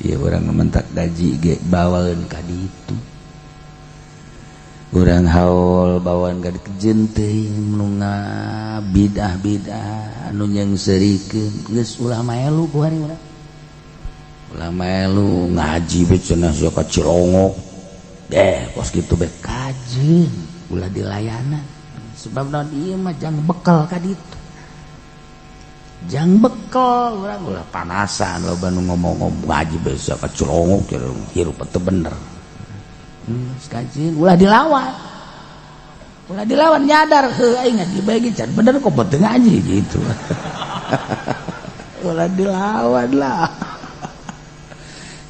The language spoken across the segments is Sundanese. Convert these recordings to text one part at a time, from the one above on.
ya orang mentak gaji ge bawain ka ditu urang haul bawaan ka dikejen teuing nu bidah-bidah anu nyengserikeun geus ulah melu ku hari urang ulah melu ngaji be cenah sia ka Cilongok pos kitu be kajeun ulah dilayanan sebab naon ieu mah jang bekal ka ditu jang bekal urang ulah panasan loba nu ngomong-ngomong ngaji besa ka Cilongok hirup teu bener kajian ulah dilawan nyadar heuh aing ngaji bae ge can bener kok teu ngaji gitu ulah dilawan lah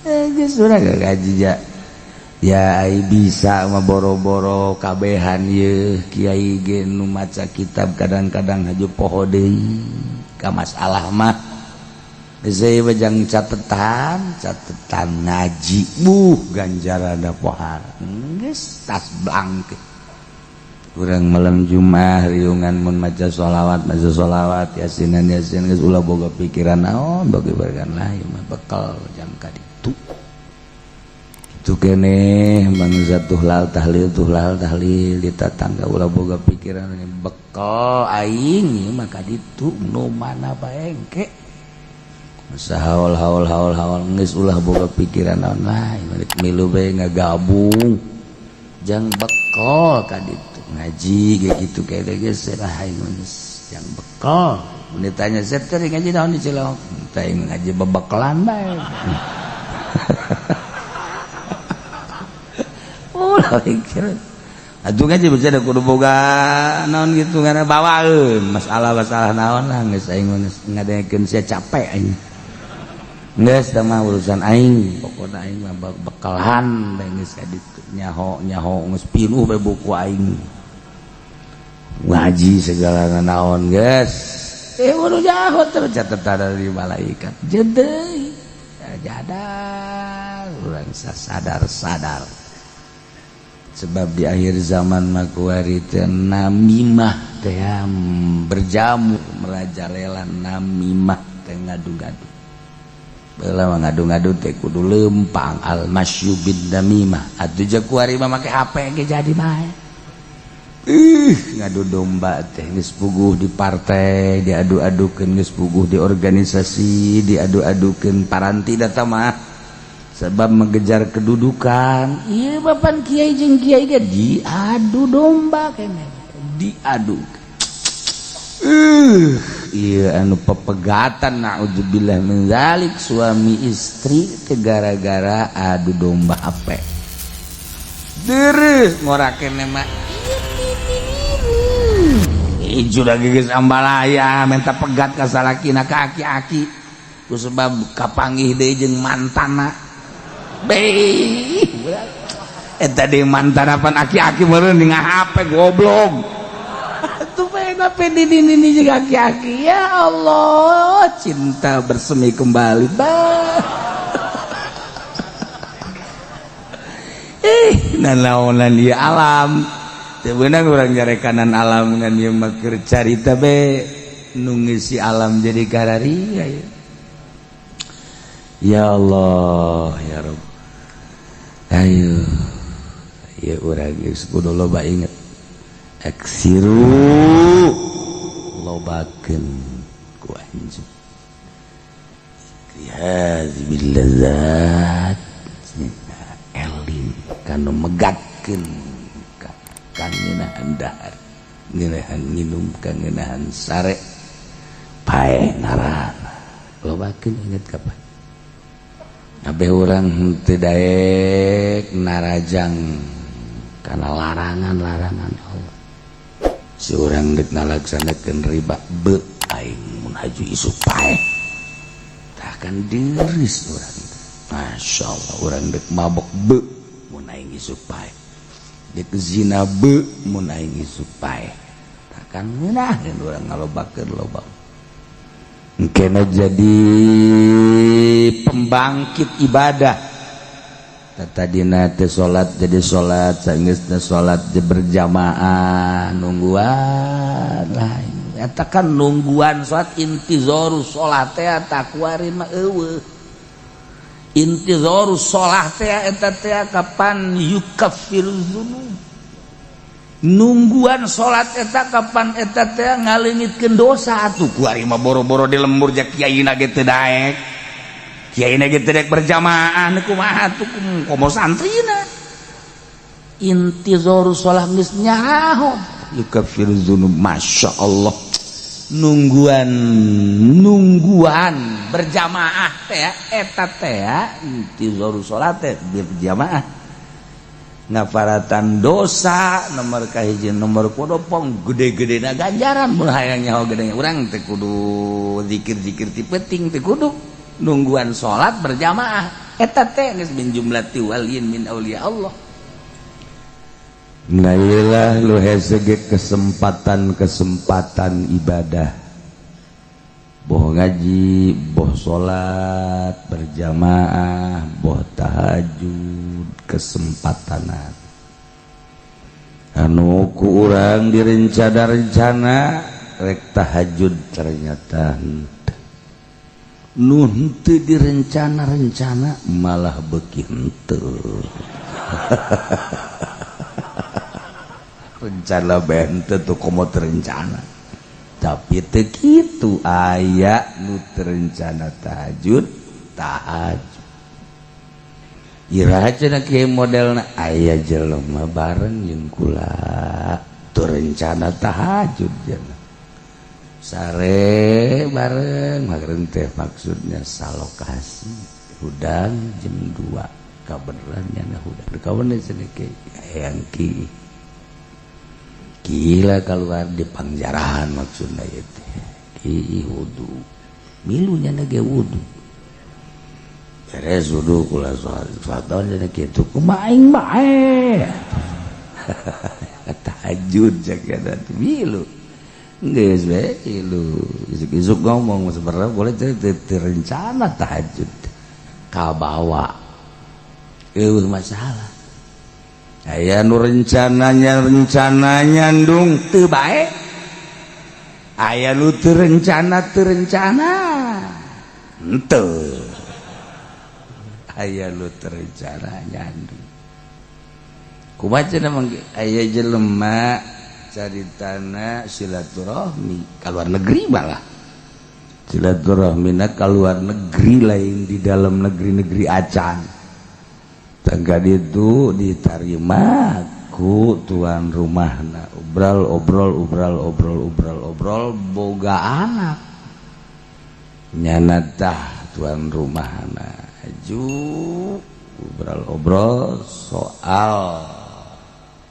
geus urang ngaji ya ai bisa mah boro-boro kabehan ieu kiai ge nu maca kitab kadang-kadang haju poho deui ka masalah mah saya bajang catetan ngaji ganjarana pohar geus tas blank urang malam Jumat riungan mun maca sholawat yasinan geus ulah boga pikiran naon bagi barkan lain mah bekal jang ka ditu kitu keneh mangsa tuhlal tahlil di tatangga ulah boga pikiran bekal aing ieu mah ka ditu nu mana bae engke haul geus ulah boga pikiran naon lain milu bae ngagabung jang bekal ka ditu ngaji ge kitu kede geus saha jang bekal mun ditanya Zep teh ngaji naon di Cilongok teh ngaji bebekalan bae ulah pikir atuh ngaji bisa da kudu boga naon gitu ngana bawaeun masalah naon lah geus aing ngadengekeun sia capek aing geus tah mah urusan aing pokona aing mah bekalan bae geus ka ditu nyaho geus pinuh bae buku aing ngaji segala naon geus kudu nyaho terus catetan dari malaikat jedeuy jadar urang sadar sebab di akhir zaman mah kuari teh namimah teh berjamu merajalela namimah teh ngadu-ngadu beula mah ngadu-ngadu teh kudu leumpang al masyubid namimah atuh jeung kuari mah make HP ge jadi bae ngadu domba teh geus puguh di partai diadu-adukeun geus puguh di organisasi diadu-adukeun paranti data mah sebab mengejar kedudukan iya bapan kiai jeung kiai ge diadu domba keneh diadu iya anu pepegatan naudzubillah min zalik suami istri teh gara-gara adu domba HP deres ngorakeun mah ieu lagi geus ambalaya menta pegat ka salakina ka aki-aki ku sebab kapanggih deui jeung mantana eta deui mantanapan aki-aki meureun dengan HP goblok atuh bae dini jeung aki-aki ya Allah cinta bersemi kembali nanaonan ieu alam teu beunang urang nyarekanan alam ngan ieu mah keur carita be nu ngisi alam jadi kararia ya Allah ya Rabb ayo ya urang geus kudu loba inget aksiru lobakeun ku anjeun hadzi billazat eling kanu megatkeun ka ngeunahan dahar ngeunahan nginum ka ngeunahan sare pae ngaranna lobakeun inget kapan kabeh urang teu daek narajang kana larangan-larangan Allah si urang deuk ngalaksanakeun riba beu aing mun haju isu pae tah kan deureus urang masyaallah urang deuk mabok beu mun aing isu pae deuk zina beu mun aing isu pae tah kan ngeunaheun urang ngalobakeun loba engkena jadi pembangkit ibadah tadina teh salat jadi salat saenggeusna salat berjamaah nungguan lain eta kan nungguan salat intizarus salat teh tak kuari mah eueuh intizarus shalah teh eta teh kapan yukaffiru dzunub nungguan salat eta kapan eta teh ngaleungitkeun dosa atuh kuari mah boro-boro di lembur jak kiaina ge teu daek kiaina ge teu daek berjamaah kumaha atuh komo santrina intizarus shalah geus nyaho yukaffiru dzunub masyaallah nungguan berjamaah teh eta teh intizarus salat teh berjamaah ngafaratan dosa nomor kahiji nomor kodopong gede-gedena ganjaran mun hayang nyaho gedenya urang teh kudu zikir-zikir ti penting teh kudu nungguan salat berjamaah eta teh geus min jumlati waliyin min auliya Allah. Nailah lu hesege kesempatan ibadah boh ngaji boh salat berjamaah boh tahajud kesempatanan anu ku urang direncana rek tahajud ternyata nu henteu direncana malah beuki henteu rencana bente tuh komo terencana tapi teu kitu aya nu terencana tahajud iraha cenah kieu modelna aya jelema bareng jeung kula terencana tahajud cenah sare bareng mageureun teh maksudnya salokasi hudang jam 2 kabeneran nya hudang kawan cenah kieu hayang kieu gila keluar di pangjarahan maksudnya itu ki wudu milunya nage wudu beres wudu kula salat jadi kitu kumaha aing bae tahajud jaga milu geus bae milu isuk-isuk ngomong sebenarnya boleh terencana tahajud kabawa eueuh masalah aya nu rencananya ndung teu bae aya nu teu rencana henteu aya nu teu rencana nyandung kumaha cenah mangge aya jelema caritana silaturahmi ka luar negeri malah silaturahmina ka luar negeri lain di dalam negeri-negeri acan tangga itu diterima ku tuan rumahna obrol boga anak nyanatah tuan rumahna aju obrol soal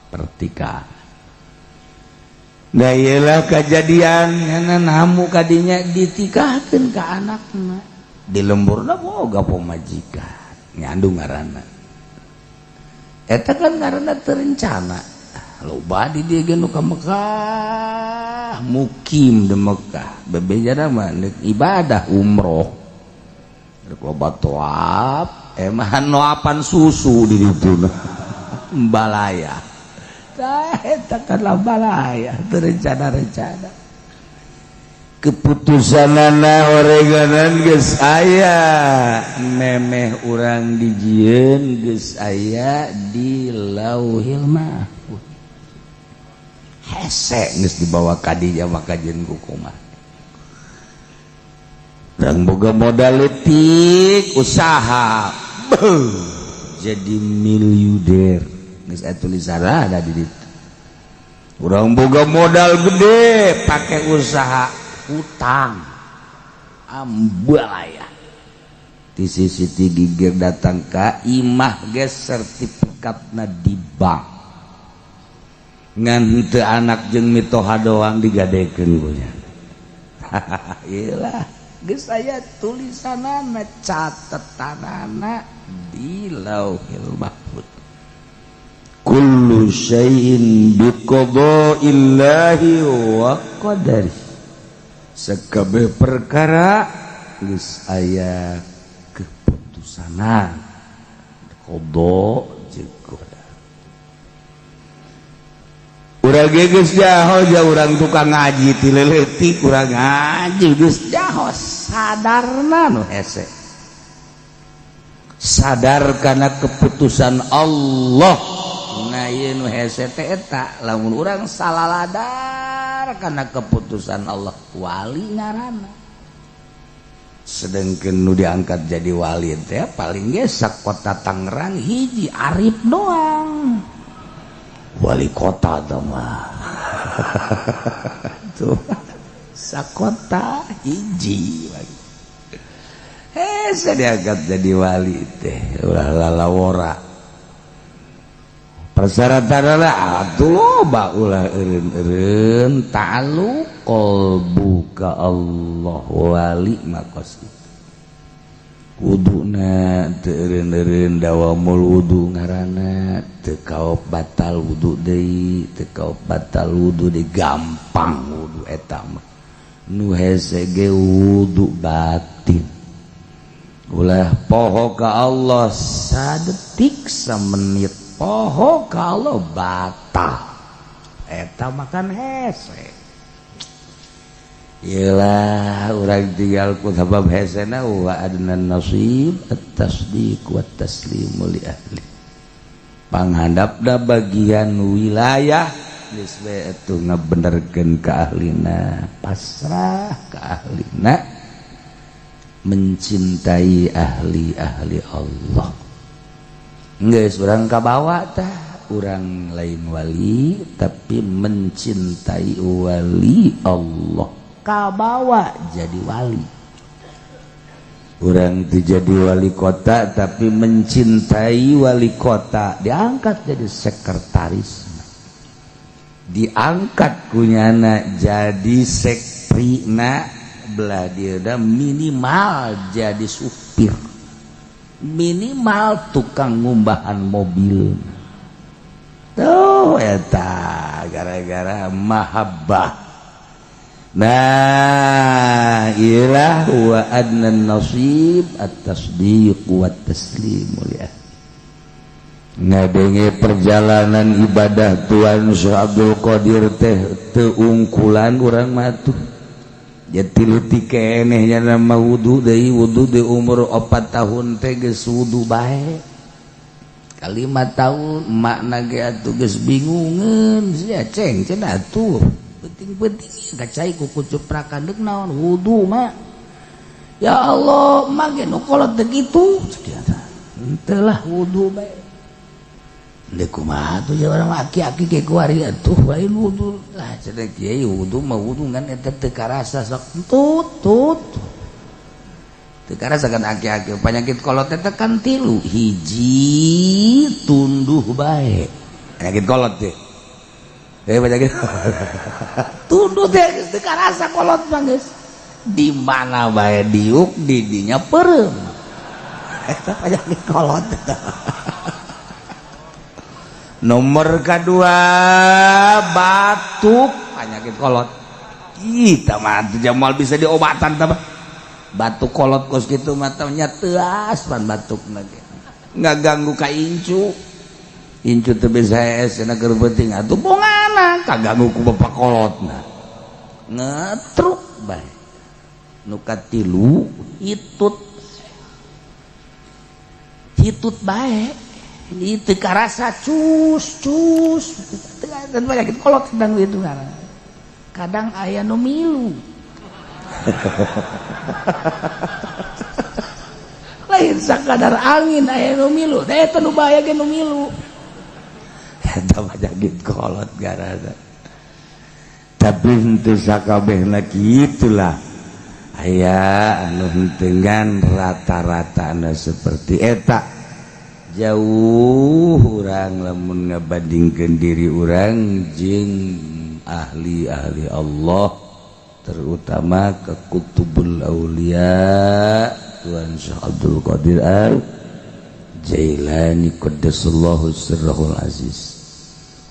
pertikahan da iyalah kejadian nyana namu kadinya ditikahkeun ka anakna di lemburna boga pamajikan nyandung ngaranna eta kan karena terencana loba di dia ge nu ka Mekah mukim di Mekah bebejana mah ibadah umroh rek loba toab emah noapan susu di dituna balaya tah eta kan balaya terencana-rencana keputusanana oreganan geus aya memeh urang dijieun geus aya di lauhil mahfuz hese geus dibawa ka dinya maka jeung kumaha dan boga modal leutik usaha jadi miliuder geus aya tulisan ada di ditu urang boga modal gede pake usaha hutang ambalaya di sisi digir datang ka imah ge sertifikatna di bank ngan teu anak jeung mitoha doang digadekeun punya iyalah geus aya tulisanana catetanana di lauhil mahfuz kullu syai'in biqadaillahi wa qadarihi sakabeh perkara geus aya keputusanan qada jeung qadar urang geus jaho ja urang tukang ngaji ti leutik urang ngaji geus jaho sadarna nu hese sadar karena keputusan Allah. Nah ieu nu hese teh eta lamun urang salaladar karena keputusan Allah wali ngaranna. Sedengkeun nu diangkat jadi wali teh paling ge sakota Tangerang hiji Arif doang. Wali kota teh mah. Tuh. Sakota hiji. Hese diangkat jadi wali teh ulah lalawora. Persyaratan atuh loba ulah eureun-eureun ta'alluq qalbu ka Allah wali makos itu. Wuduna teu eureun-eureun dawamul wudu ngaranna teu kaop batal wudu deui, teu kaop batal wudu deui gampang wudu eta mah. Nu hese ge wudu batin. Ulah poho ka Allah sadetik samenit poho kalau batal eta makan hese. Iyalah urang tinggal ku sabab hesena wa adnan nasib at-tasdiq wa taslimu li ahli. Panghandapna bagian wilayah geus we atuh ngabenerkeun ka ahlina, pasrah ka ahlina, mencintai ahli-ahli Allah. Geus urang kabawa tah urang lain wali tapi mencintai wali Allah kabawa jadi wali. Urang teu jadi wali kota tapi mencintai wali kota diangkat jadi sekretaris, diangkat kunyana jadi sekprina, belah dia minimal jadi supir, minimal tukang ngumbahan mobil. Tuh eta gara-gara mahabbah. Nah iyalah wa adnan nasib at-tasdiq wa taslimu li ahli. Ngadenge perjalanan ibadah Tuan Syekh Abdul Qadir teh teu ungkulan urang mah tuh. Jadi leutik kenehnya nama wudu deui umur 4 tahun teh geus wudu bae. Kali 5 tahun makna ge atuh geus bingungeun sia ceng cenah atuh. Penting-penting gacai ku kucuprakan deuk naon wudu mah. Ya Allah, mah ge nu kolot teh kitu. Henteu lah wudu bae. Deuk kumaha atuh ya urang aki-aki ge kuari atuh lain wudu. Lah cenah kieu wudu mah wudu ngan eta teu karasa sok tut. Teu karasa kan aki-aki penyakit kolot teh kan 3 hiji tunduh bae. Penyakit kolot teh. Penyakit tunduh teh teu karasa kolot mah geus. Di mana bae diuk di dinya peureum. Eta penyakit kolot. Nomor kedua batuk penyakit kolot. Kita mah jamal bisa diobatan tah. Batuk kolot kos kitu mah nya teu aspan batukna ge. Ngaganggu ka incu. Incu teu bisa esena keur penting atuh bongana kaganggu ku bapak kolotna. Ngetruk bae. Nu katilu hitut bae. Itu karasa cus kan penyakit kolot sedang itu kadang aya nu milu. Lain sakadar angin aya nu milu eta nu bahaya ge nu milu eta penyakit kolot garana. Tapi henteu sakabehna kitulah aya anu hentengan rata-ratana seperti eta. Jauh urang lamun ngabandingkeun diri urang jeung ahli-ahli Allah terutama ke Kutubul Aulia Tuan Syekh Abdul Qadir Al-Jailani qaddasallahu sirrahul aziz.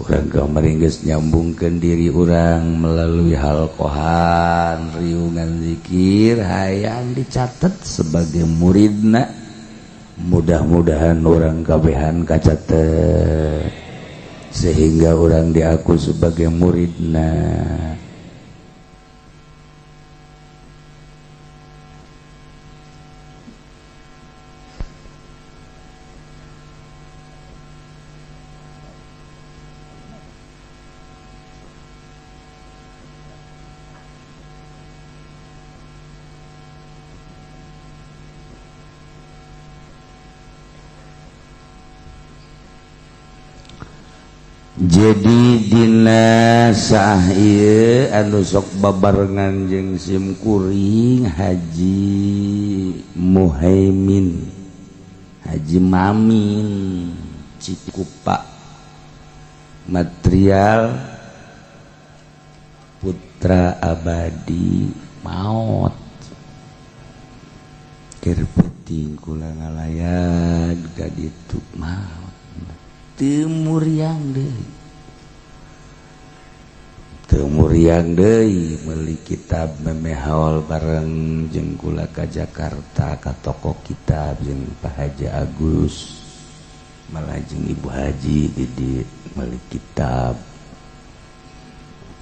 Urang kamari geus nyambungkeun diri urang melalui halqohan riungan zikir hayang dicatet sebagai muridna. Mudah-mudahan orang kabehan kacatet sehingga orang diaku sebagai muridna. jadi dina sah ieu anu sok babarengan jeung sim kuring Haji Muhaimin Haji Mamin Cikupa material putra abadi maot keur penting kula ngalayan ka ditu maot teu muriang deui meuli kitab memehol bareng jeung kula ka Jakarta ka toko kitab jeung Pak Haji Agus malah jeung Ibu Haji di meuli kitab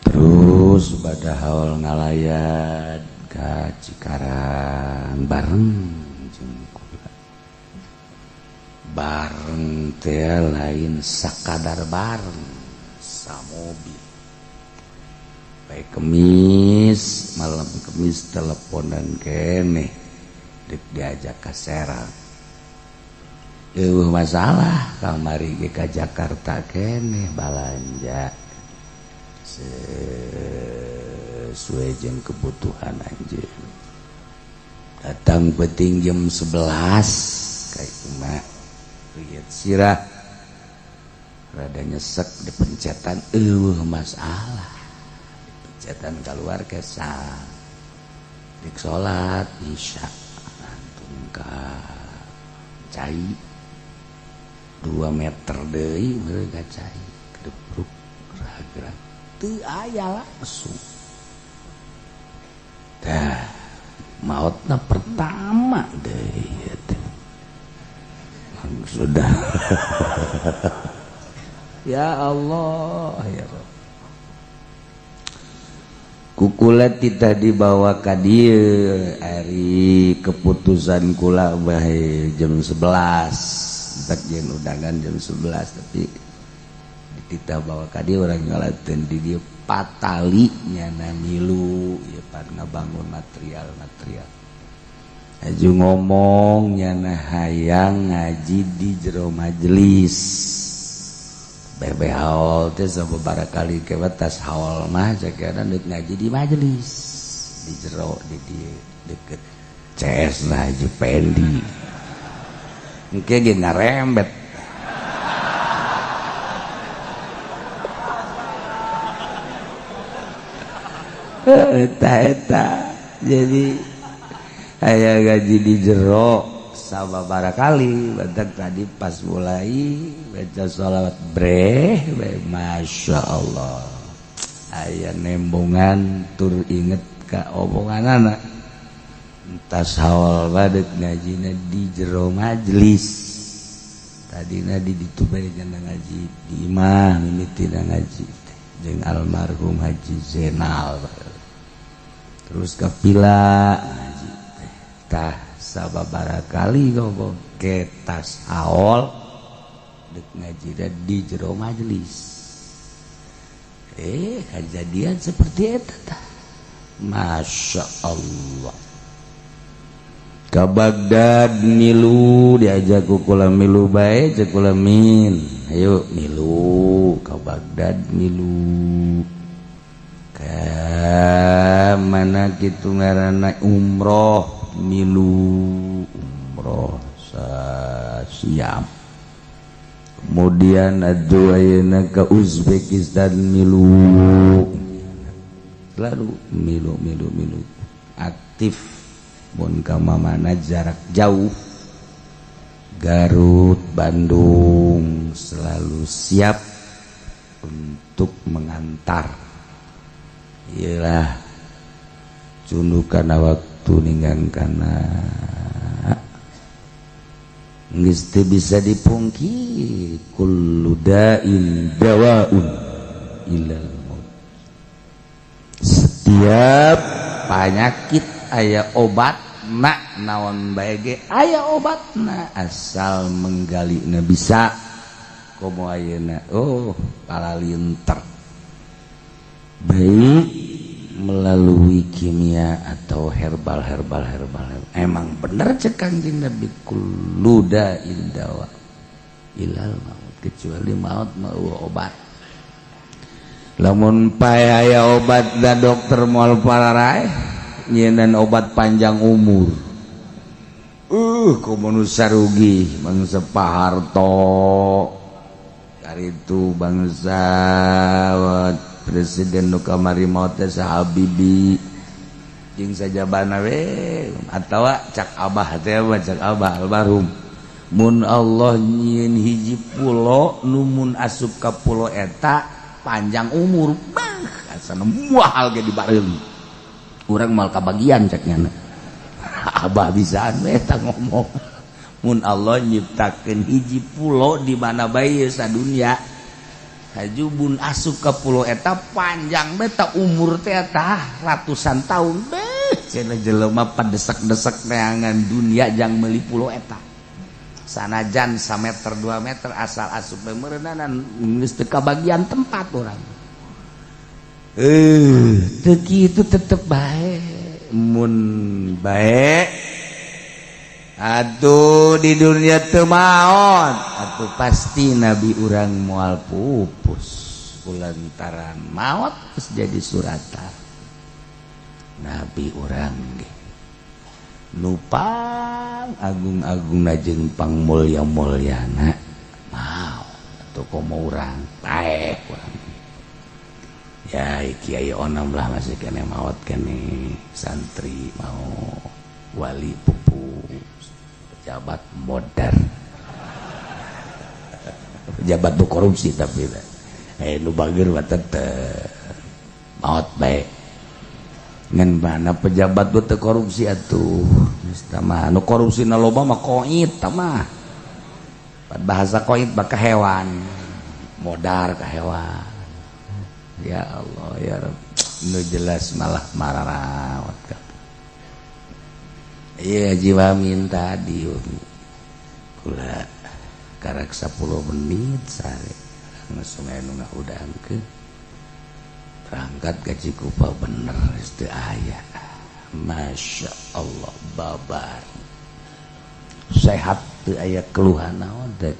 terus badahol ngalayan ka Cikarang bareng jeung kula bareng teh lain sakadar bareng samobil bae Kemis malam Kemis teleponan keneh dek diajak ka Serang masalah kamari ge ka Jakarta keneh balanja sesuai jeung kebutuhan anjeun datang penting jam 11 kayak cuma lihat sirah rada nyesek dipencetan masalah dipencetan keluar kesal dik salat isya antun ka cai 2 meter deui meureun ka cai kedepruk ragrag teu aya langsung dah mautna pertama deui sudah ya Allah ya Rabb kukula titah dibawa ka dieu ari keputusan kula bae jam 11 tak jeung undangan jam 11 tapi kita bawa ka dieu urang nyalateun di dieu patali nyana milu ya pan ngabangun material aju ngomong nyana hayang ngaji di jero majelis bebe haul teh sababaraha kali ke batas haul mah jagana deuk ngaji di majelis di jero di dieu deket CS na Haji Pendi engke ge ngarembet eta jadi aya gaji di jero sababaraha kali badag tadi pas mulai baca sholawat breh masya Allah aya nembongan tur inget ka omonganana entas haul badag ngajina di jero majelis tadina di ditu bae ngaji di imah mimitina ngaji jeung almarhum Haji Zainal terus ka villa ngaji tah sababaraha kali gogo ke tas haul deuk ngaji di jero majelis kejadian seperti eta tah masya Allah ka Baghdad milu diajak ku kula milu bae cek kula min ayo milu ka Baghdad milu ka mana kitu ngaranna umroh milu umroh siap kemudian adu ayeuna ka Uzbekistan milu selalu milu aktif mun ka mamana jarak jauh Garut Bandung selalu siap untuk mengantar iyalah cundukana waktu ninggangkana geus teu bisa dipungkiri kullu da'in dawaun ilal maut setiap penyakit aya obatna naon bae ge aya obatna asal menggalina bisa komo ayeuna palalinter baik melalui kimia atau herbal emang bener cek Kangjeng Nabi kullu da'in dawa ilal maut kecuali maut mau obat lamun pae aya obat da dokter moal pararae nyeunaan obat panjang umur kumaha sarugi bangsa Paharto karitu bangsa presiden nu kamari maot teh Habibie jeung sajabana we atawa cak abah teh cak abah almarhum mun Allah nyieun hiji pulo nu mun asup ka pulo eta panjang umur asana moal ge dibareuli urang mal kabagian cak nyana abah bisaan we eta ngomong mun Allah nyiptakeun hiji pulo di mana bae sadunya hajubun asup ka pulau eta panjang beta umur teh eta ratusan tahun cenah jelema padesek-desek neangan dunia jang meuli pulau eta sanajan 1 meter 2 meter asal asup meureunana geus teu kabagian tempat urang teu kitu tetep bae mun bae atuh di dunia teu maot atuh pasti nabi urang moal pupus kulantaran maot geus jadi suratan nabi urang ge nu agung-agungna jeung pangmulya-mulyana maot atuh komo urang taek urang ya kiai onam lah masih kene maot kene santri mau wali pupus pejabat modern pejabat bu korupsi tapi nu bageur mah tetep maot bae ngan mana pejabat bu teu korupsi atuh geus tah mah nu korupsina loba mah koit tah mah bahasa koit mah ka hewan modar ka hewan ya Allah ya Rabb nu jelas malah mararawat ka iya jiwa minta diun kula karak 10 menit sare sungai nu ngaudangkeun berangkat ka Cikupa bener geus teu aya masya Allah babar sehat teu aya keluhan naon teh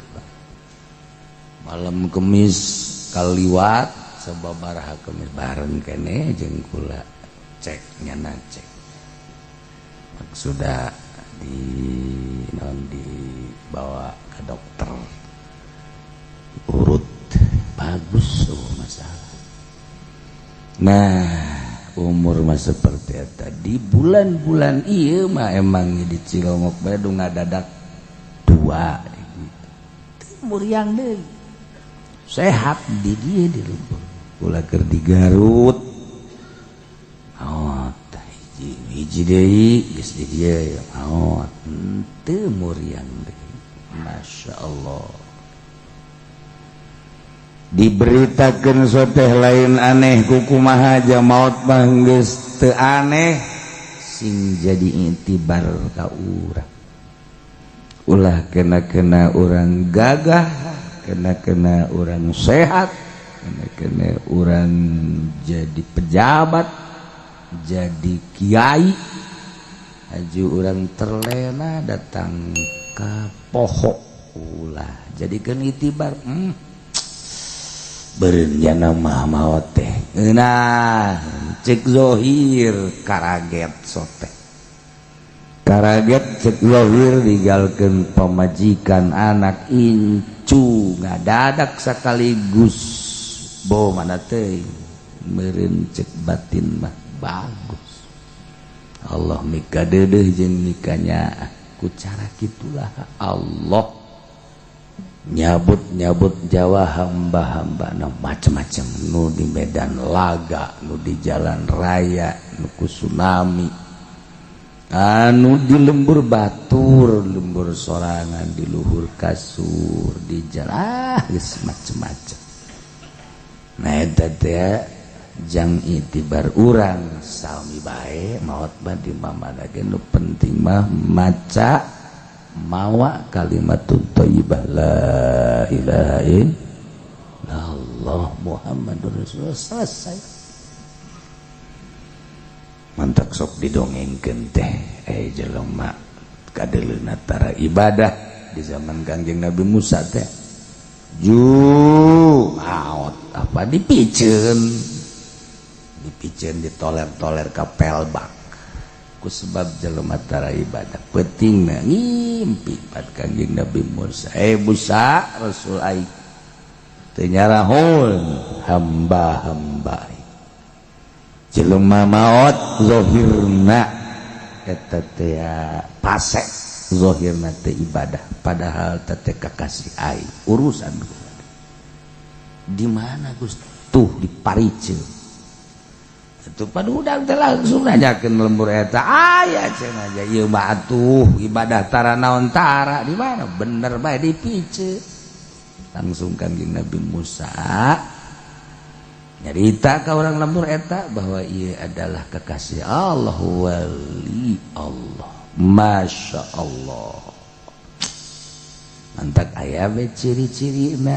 malam Kemis kaliwat sababaraha Kemis bareng kene jeung kula cek nyana cek sudah dibawa ke dokter urut bagus masalah nah umur mah seperti eta di bulan-bulan ieu mah emang di Cilongok bae nu ngadadak 2 umur yang deui sehat di dieu di Lumpur kula keur di Garut hiji deui geus di dieu maot teu muriang deui masya Allah diberitakeun soteh lain aneh ku kumaha aja maot mah geus teu aneh sing jadi intibar ka urang ulah kena urang gagah kena urang sehat kena urang jadi pejabat jadi kiai aju urang terlena datang ka poho ulah jadikeun itibar beureun jana mah maot teh nah cek zohir karaget sote karaget cek zohir digalkeun pamajikan anak incu ngadadak sakaligus bo mana teuing meureun cek batin mah bagus Allah mika deudeuh jeung mikanya ku cara kitulah Allah nyabut Jawa hamba-hambana macam-macam nu di medan laga nu di jalan raya nu ku tsunami anu di lembur batur lembur sorangan di luhur kasur di jalan geus macam-macam nah eta teh jang itibar urang sami bae maot mah di mamana ge nu penting mah maca mawa kalimatut thayyibah la ilaha illallah Muhammadur Rasulullah selesai mantak sok didongengkeun teh jelema kadeleuna tara ibadah di zaman Kangjeng Nabi Musa teh ju maot apa dipicen ditoler-toler ka pelbak ku sebab jelema tara ibadah penting ngimpi pat Kangjeng Nabi Musa Musa Rasul aing teu nyarahul hamba-hamba jelema maot zahirna eta teh pasek zahirna teh ibadah padahal teh kakasih aing urusan di mana Gusti tuh di Pariceun itu padudak teh langsung nanyakeun lembur eta aya cenah aja ieu mah atuh ibadah tara naon tara di mana bener bae di Pice langsung Kangjeng Nabi Musa nyarita ka urang lembur eta bahwa ieu adalah kekasih Allah wali Allah masya Allah mantak aya we ciri-cirina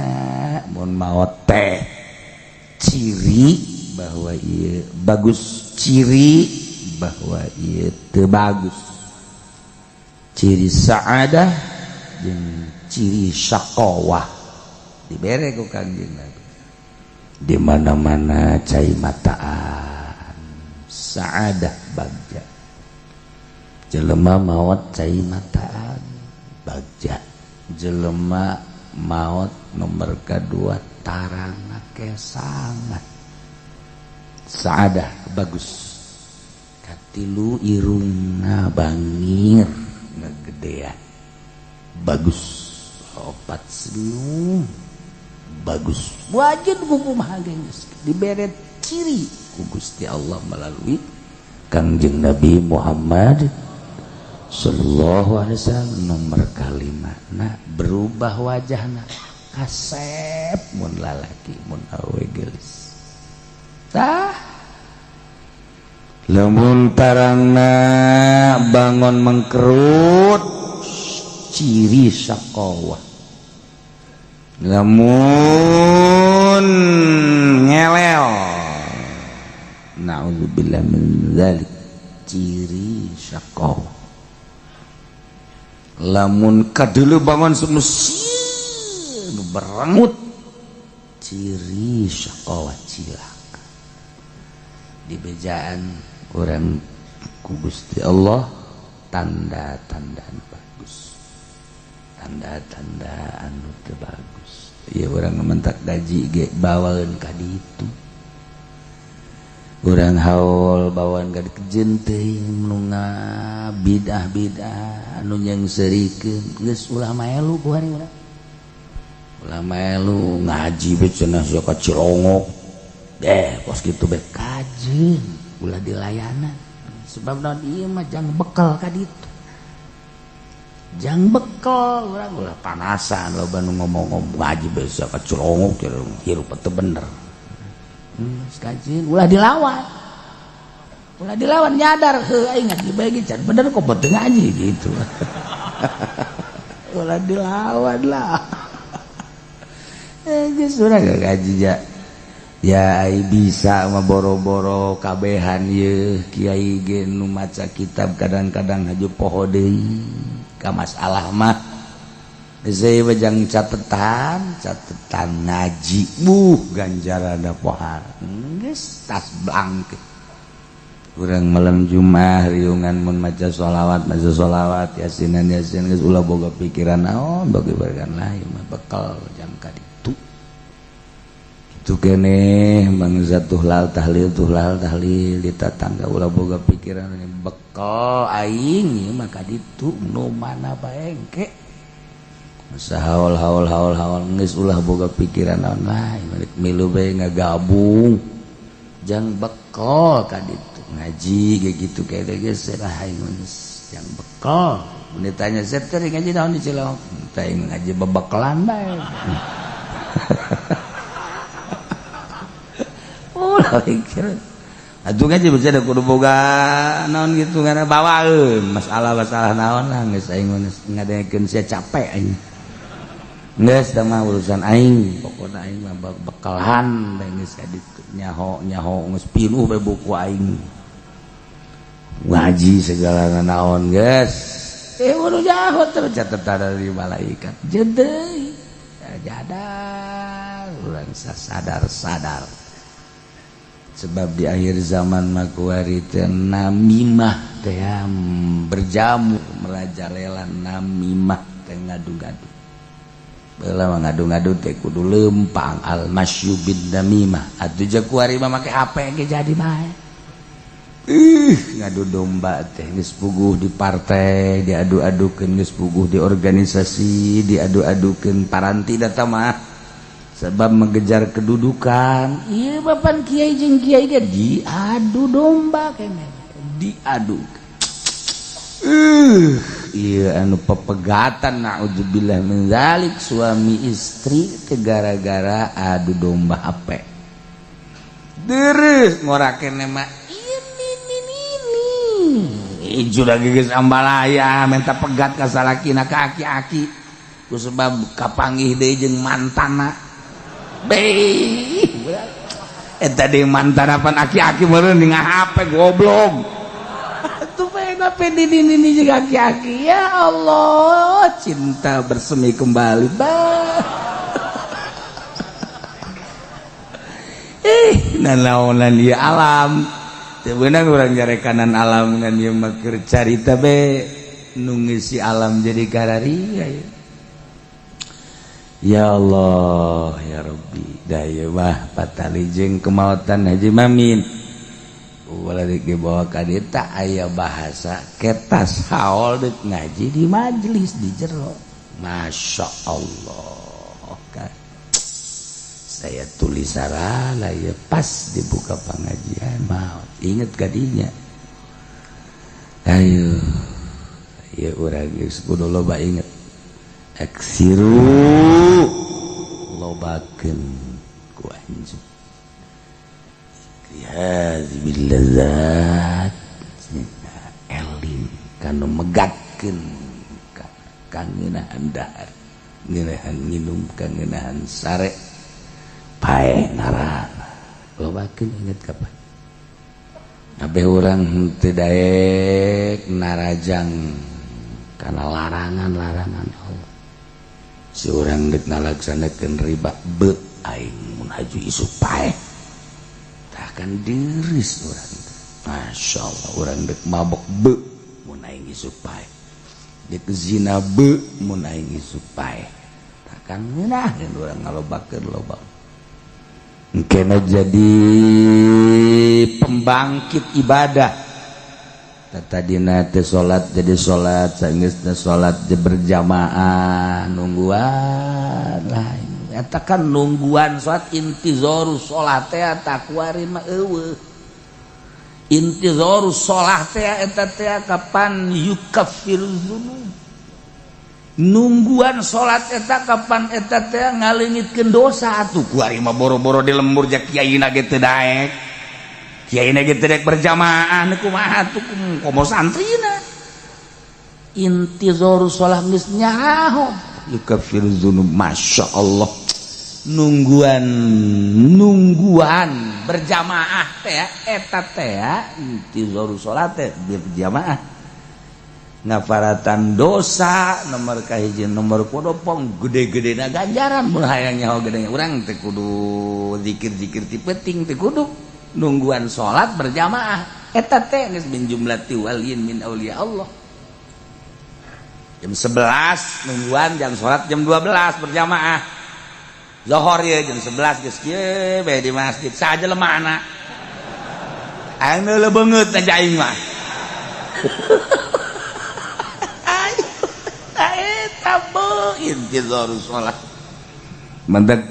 mun maot teh ciri bahwa ia bagus ciri bahwa ia teu bagus ciri sa'adah jeung ciri syaqawah dibere ku Kangjeng Nabi di mana-mana cai mataan sa'adah bagja jelema maot cai mataan bagja jelema maot nomor kedua tarang kesangat saadah bagus katilu irungna bangir ngegedean bagus opat senyum bagus wajib kumaha geus dibere ciri ku Gusti Allah melalui Kangjeng Nabi Muhammad sallallahu alaihi wasallam nomor kalimana berubah wajahna kasep mun lalaki mun awe geulis lamun tarangna bangun mengkerut ciri syaqawah lamun ngelel naudzubillah min dzalik ciri syaqawah lamun kadulu bangun semesi berengut ciri syaqawah cilaka di bejaan orang ku Gusti Allah tanda-tanda bagus tanda-tanda anu teu bagus ieu urang mentak gaji ge bawaeun ka ditu urang haul bawaan ka dikejeun teuing nu bidah-bidah anu nyengserikeun geus ulah maelu ku hari urang ulah maelu ngaji be cenah sia ka Cilongok pos gitu be kaji ulah dilayanan sebab naon ieu mah jang bekal ka ditu jang bekal urang ulah panasan loba nu ngomong-ngomong ngaji be sia ka Cilongok hirup teu bener kaji ulah dilawan nyadar heuh aing ngaji bae ge can bener kok teu ngaji gitu ulah dilawan lah geus urang ngaji ya ai bisa mah boro-boro kabehan ye kiai ge nu maca kitab kadang-kadang haju poho deui ka masalah mah saya bajang catetan ngaji ganjarana pohar geus tas blank urang malam Jumat riungan mun maca sholawat yasinan geus ulah boga pikiran naon bagi barkan lain mah bekal jang ka itu kene mangsa tuhlal tahlil di tatangga ulah boga pikiran bekal aing ieu mah ka ditu nu mana bae engke sahaul haul geus ulah boga pikiran naon lain milu bae ngagabung jang bekal ka ditu ngaji ge kitu kene geus aing jang bekal mun ditanya Zep teh ngaji naon di Cilong teh ngaji bebekalan bae ulah pikir atuh ngaji bisa ada kudu boga naon gitu ngana bawaeun masalah naon lah geus aing ngadengekeun sia capek aing geus tah mah urusan aing pokona aing mah bekalan da geus kaditu nyaho geus pinuh bae buku aing ngaji segala naon geus kudu jahot terus catetan dari malaikat jedeuy jadar urang sadar sebab di akhir zaman makuari teh namimah teh berjamu merajalela namimah teh ngadu-ngadu beula ngadu-ngadu teh kudu lempang al masyubid namimah atuh jeung kuari mah make HP ge jadi mah ngadu domba teh geus puguh di partai diadu-adukeun geus puguh di organisasi diadu-adukeun paranti data mah sebab mengejar kedudukan iya bapan kiai jeung kiai ge diadu domba keneh diadu iya anu pepegatan naudzubillah min zalik suami istri teh gara-gara adu domba HP deres ngorakeun mah ini sudah geus ambalaya minta pegat ka salakina ka aki-aki ku sebab kapanggih deui jeung mantana eta deui mantana pan aki-aki meureun di HP goblok atuh pena pedini jeung aki-aki ya Allah cinta bersemi kembali nanaonan ieu alam sebenarnya orang jarekanan alam ngan ieu mah keur carita be nu ngisi alam jadi kararia ya Allah ya Rabbi da ieu mah patali jeung kemaotan Haji Mamin ulah ge bawa ka dieu tak aya bahasa ketas haol deuk ngaji di majelis di jero Masya Allah kan saya tulis sarala ya pas dibuka pengajian mau inget kadinya ayo ya urang geus kudu loba inget aksiru lobakeun ku anjeun ya billazat eling kanu megatkeun kangeunaan dahar ngeunahan nginum kangeunaan sare pae narana lobakeun inget kapan abe urang teu daek narajang kana larangan-larangan Allah si urang geus ngalaksanakeun riba be aing mun haju isu pae takkan diris urang masyaallah urang geus mabok be mun aing isu pae geus zina be mun aing isu pae takkan ngeunaheun urang ngalobakeun loba kena jadi pembangkit ibadah tadina teh salat jadi salat saenggeusna salat berjamaah nungguan lain eta kan nungguan salat intizarus salat teh takwari mah eueuh intizarus salat teh eta teh kapan yukaffiruz dzunub nungguan salat eta kapan eta teh ngaleungitkeun dosa atuh kuari mah boro-boro di lembur jak kiaina ge teu daek kiaina ge teu daek berjamaah kumaha atuh komo santrina intizarus salat geus nyaho yukaffiruz dzunub masyaallah nungguan berjamaah teh eta teh intizarus salat teh berjamaah ngafaratan dosa nomor kahiji nomor kodopong gede-gedena ganjaran mun hayang nyaho gedenya urang teh kudu zikir-zikir ti penting teh kudu nungguan salat berjamaah eta teh geus min jumlati waliyin min auliya Allah jam 11 nungguan jam salat jam 12 berjamaah zuhur ya jam 11 geus kieu bae di masjid saja lemana aing meuleut beungeut na aing mah intizarus salat mantep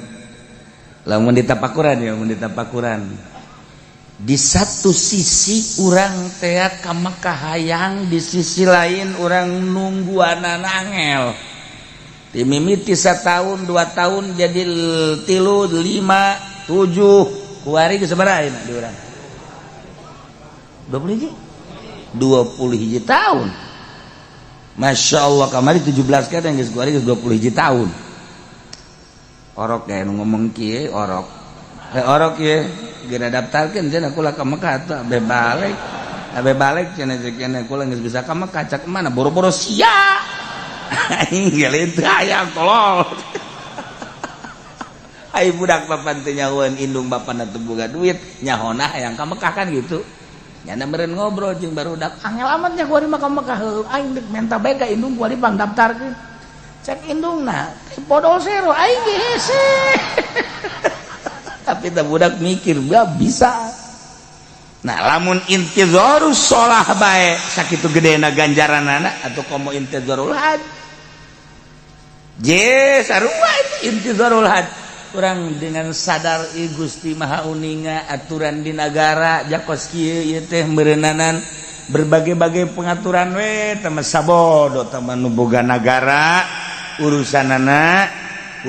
lamun ditapakuran ya mun ditapakuran di satu sisi urang teh ka Mekah hayang di sisi lain urang nungguanan angel di mimiti 1 tahun 2 tahun jadi 3 5 7 kuari geus sabaraha ayeuna di urang 20 hiji tahun Masya Allah kamari 17 kan yang geus kuari geus 21 tahun orok kayak ngomong kieu orok ye geura daftarkeun cenah kula ka Mekah teh abe balik cenah cenah kula geus bisa ka Mekah cak mana boro-boro sia aing geuleuh teu aya tolol ai budak papan teu nyahoan indung bapana teu boga duit nyahona hayang ka Mekah kan gitu nyana meureun ngobrol jeung barudak angel amat nya kuari mah ka Mekah aing deuk menta bae ka indung kuari pang daftarkeun cek indungna podol zero aing ge hese tapi teh budak mikir bisa. Nah lamun intizarus shalah bae sakitu gedena ganjaranana atuh komo intizarul haj je sarua itu intizarul haj urang dengan sadar Gusti Maha Uninga aturan di negara jakos kieu ieu teh meureunnanan berbagai-bagai pengaturan we tama sabodo tama nu boga nagara urusanana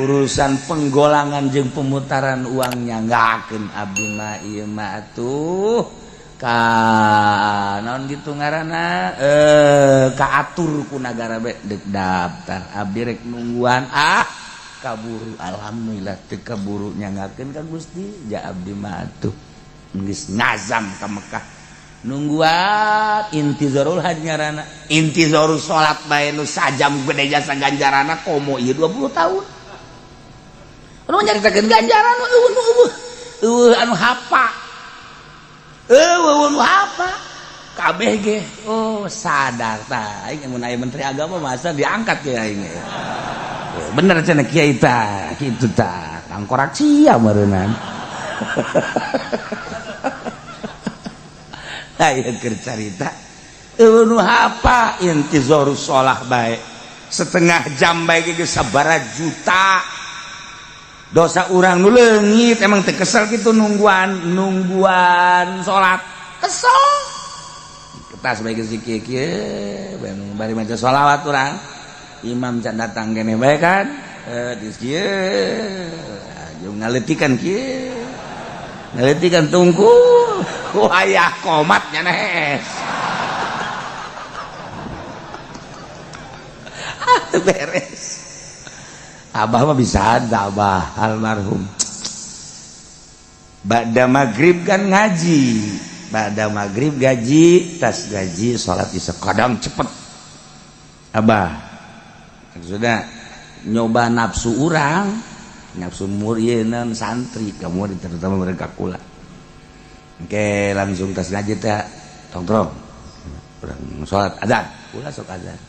urusan penggolangan jeung pemutaran uangnya ngaakeun abdi mah ieu mah atuh ka naon gitu ngaranna kaatur ku nagara be deuk daftar abdi rek nungguan kaburu alhamdulillah teu kaburu nyangakeun ka Gusti ja abdi mah atuh geus ngazam ka Mekah nungguan intizarul haj ngaranna intizarul salat bae nu sajam gede jasa ganjarana komo ieu 20 tahun anu nyaritakeun ganjaran anu hapa anu hapa kabeh ge oh sadar tah aing mun aya menteri agama masa diangkat ya aing bener cenah kiai tah kitu tah angkorak sia meureunnan aya keur carita anu hapa intizarus shalah bae setengah jam bae ge sabaraha juta dosa urang nu leungit emang teu kesel kitu nungguan salat kesel ketas bae geus kieu bari maca sholawat urang imam can datang keneh bae kan di kieu aju ngaletikan kieu ngaletikan tungkul ku aya komat nya nees beres abah mah bisa ada abah almarhum ba'da maghrib kan ngaji ba'da maghrib gaji tas gaji salat isya kadang cepet abah sudah nyoba nafsu urang nafsu murieun santri kamu terutama mereka kula oke langsung tas ngaji teh tong urang salat adzan kula sok adzan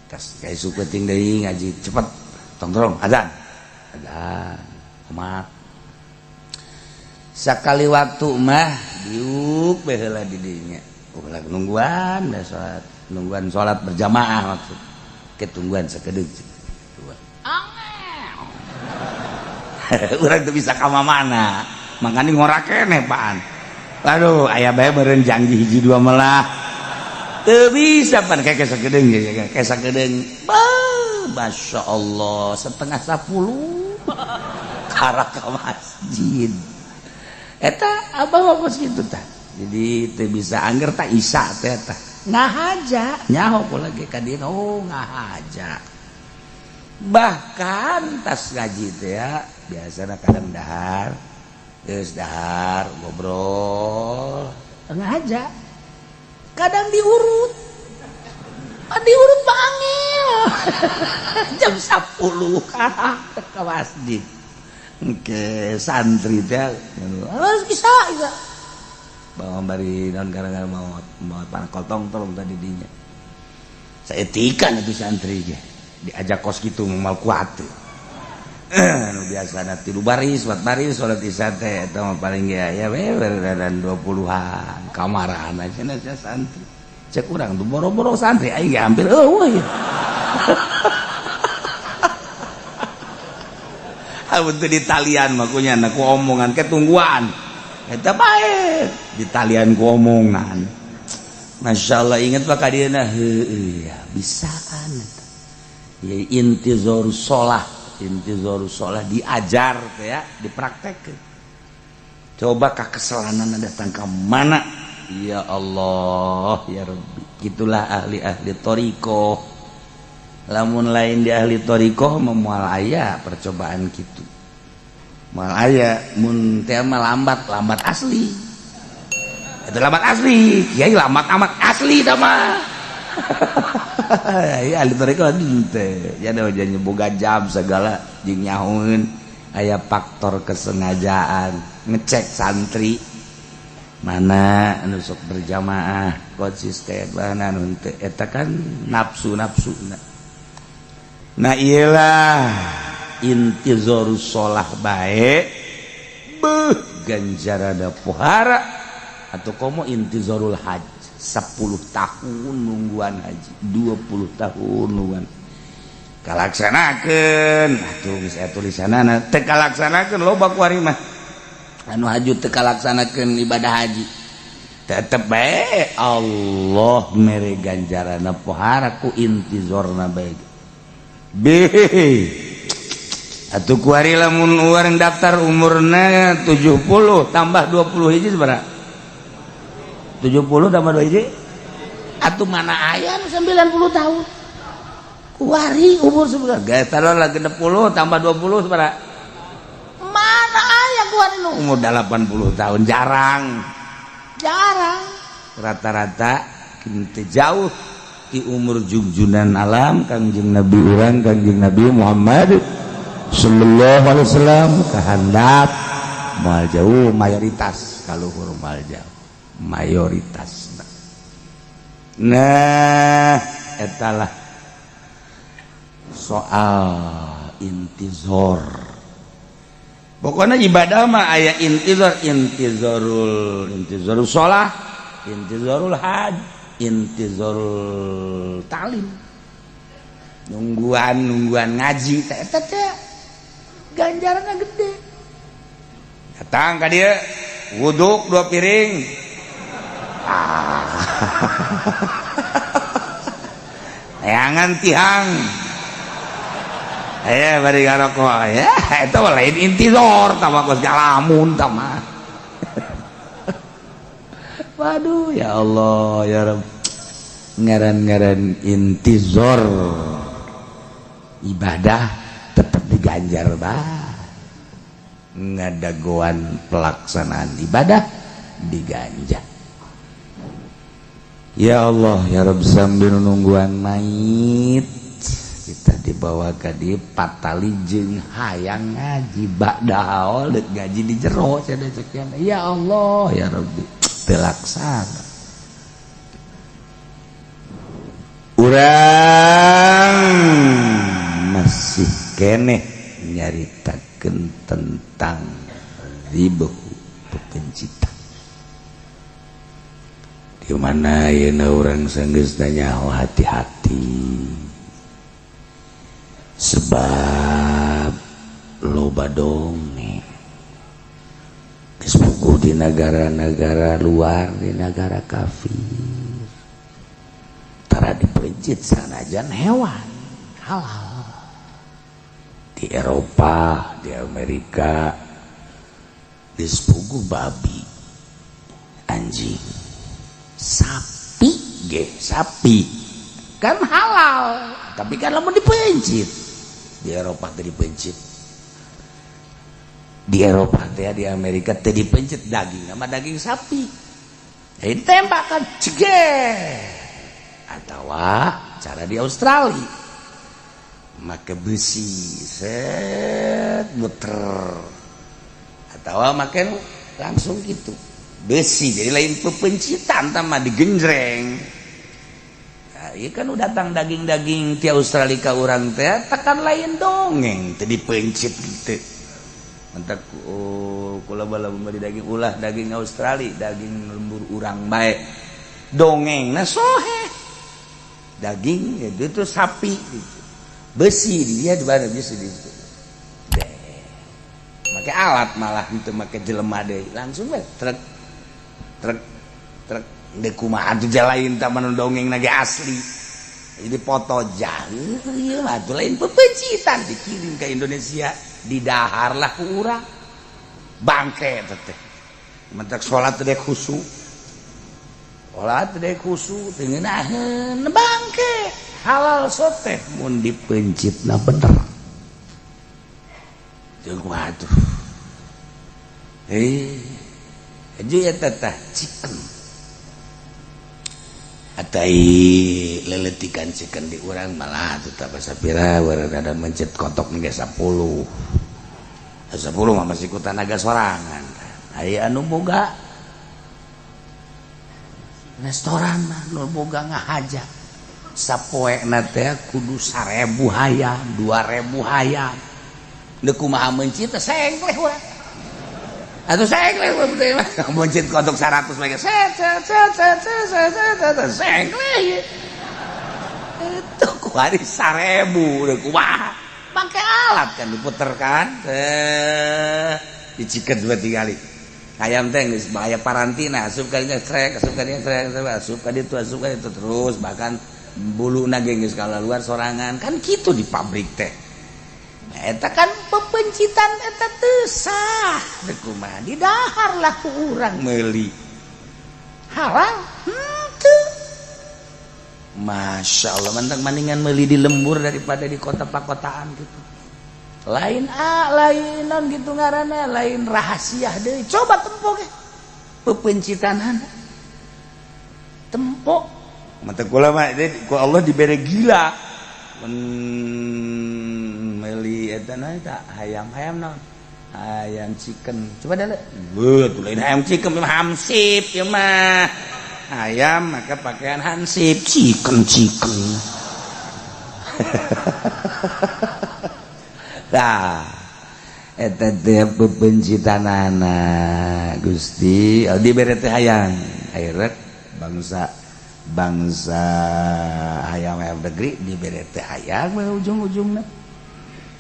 tas kayak suku ting deui ngaji cepet tongkrong adzan kumaha sakali waktu mah diuk bae heula di dinya ulah nungguan da salat nungguan salat berjamaah maksud ketungguan sakedeuk urang teu bisa ka mana makanya ngorak keneh paan aduh aya bae meureun janji hiji dua melah teu bisa pan kayak sakedeung kayak sakedeung Masya Allah setengah 10 karah ka masjid eta abah ngopos kitu tah jadi teu bisa angger tah isya teh tah ngahaja nyaho kula ge ka dieu ngahaja bahkan tas ngaji teh ya biasana kadang dahar geus dahar ngobrol ngahaja kadang diurut pangil jam 10 ke masjid ke santri teh harus bisa bawa bari naon gara-gara mau panakotong tolong tadi dinya saya etikan itu santri ge diajak kos kitu mau kuat nu biasana 3 baris 4 baris salat isya teh eta mah paling ge aya we dan 20-an kamaran aja santri cek urang tuh boro-boro santri aing hampir eueuh ya amun teu di talian mah kunyana ku omongan ketungguan eta bae di talian ku omongan masyaallah inget pak kadieuna heueuh ya bisaan eta ya intizarus shalah diajar teh ya dipraktekkeun coba ka kesalanan datang ke mana ya Allah ya Rabbi gitulah ahli-ahli thariqah lamun lain di ahli thariqah moal aya percobaan kitu moal aya mun teh mah lambat asli itu lambat asli kiai lambat amat asli tah mah ya ahli thariqah teh ya da janji boga jam segala jeung nyahoeun aya faktor kesengajaan ngecek santri mana anu sok berjamaah konsisten mana anu teu eta kan nafsu nah iyalah intizarus sholah bae beuh ganjarana pohara atau komo intizarul haji 10 tahun nungguan haji 20 tahun nungguan kalaksanakeun atuh geus aya tulisanana teu kalaksanakeun loba ku ari mah anu haju teu kalaksanakeun ibadah haji tetep bae Allah mere ganjarana pohara ku intizarna bae atuh ku ari lamun urang daftar umurna 70 tambah 20 hiji sabaraha 70 tambah 2 hiji atuh mana aya 90 tahun kuari umur seberapa geus taruhlah 60 tambah 20 sabaraha mana aya kuari nu umur 80 tahun jarang rata-rata kitu jauh di umur junjunan alam Kangjeng Nabi urang Kangjeng Nabi Muhammad sallallahu alaihi wasallam kahandap moal jauh mayoritas kaluhur moal jauh mayoritas nah etalah soal intizar pokoknya ibadah mah aya intizarul sholah intizarul haji intizarul talim nungguan ngaji eta teh ganjaranna gede datang ka dieu wuduk 2 piring neangan tihang bari ngarokok ya eta lain intizar tama geus ngalamun tama waduh ya Allah ya Rabb ngaran-ngaran intizar ibadah tetap diganjar bah ngadagoan pelaksanaan ibadah diganjar ya Allah ya Rabb sambil nungguan mait kita dibawa ke di patali jeung hayang ngaji ba'da haul deuk ngaji di jero cenah cekian ya Allah ya Rabbi telaksana urang masih keneh nyaritakeun tentang ribuh pepencitan di mana ayeuna urang sanggeus nyaho hati-hati sebab loba dongeng geus puguh di negara-negara luar di negara kafir tara dipencit sanajan hewan halal di Eropa di Amerika geus puguh babi anjing sapi sapi kan halal tapi kan lamun dipencit di Eropa teh dipencit di Eropa teh di Amerika teh dipencit daging nama daging sapi ditembakkan ceger atau cara di Australia make besi set muter atau make langsung gitu besi jadi lain pepencitan tama digenjreng. Iya kan udah datang daging-daging ti Australia ka urang teh tekan lain dongeng teh dipencit gitu. Mentak kula bala beli daging ulah daging Australia daging lembur urang bae. Dongengna sohe. Daging itu sapi gitu. Besi dia di mana besi di situ. Make alat malah itu make jelema deui langsung we trek dek kumaha atuh jalain taman dongeng nage asli jadi foto jauh ieu mah atuh lain pepencitan dikirim ke Indonesia didahar lah ku urang bangke teh mentak salat teh khusyuk salat teh khusyuk teu ngeunaheun bangke halal soteh mun dipencitna bener jeung kumaha atuh aja eta tah chicken atai leletikan chicken di urang malah tuh tak sapira warana dan mencet kotok nge 10 10 mah masih ku tanaga sorangan. Aya anu boga restoran mah nu boga ngahaja. Sapoena teh kudu 1000 hayam, 2000 hayam. Deuk kumaha mencit teh sengleh we. Atuh sengleh we teh mah mencit kodok 100 lagi. Set sengleh. Itu ku hari 1000 deuk kumaha. Pakai alat kan diputer kan diciket 2-3 kali ayam teh geus bahaya parantina asup ka dinya krek asup ka dinya krek asup ka ditu terus bahkan buluna ge geus kalaluar sorangan kan kitu di pabrik teh eta kan pepencitan eta teu sah deuk kumaha didahar lah ku urang meuli halal teu. Masya Allah mantap mendingan meuli di lembur daripada di kota pakotaan gitu. Lain lain non gitu ngaranna lain rahasia deui. Coba tempo ge. Pepencitanana. Tempo. Mata kula mah ku Allah dibere gila. Meuli eta naon eta hayam-hayam naon? Ayam chicken. Coba dah. Betul lain ayam chicken mah hamsip ya mah. Ayam maka pakaian hansip chicken nah eta teh pepencitanana Gusti dibere teh hayang airek bangsa hayam negeri dibere teh hayang we ujung-ujungna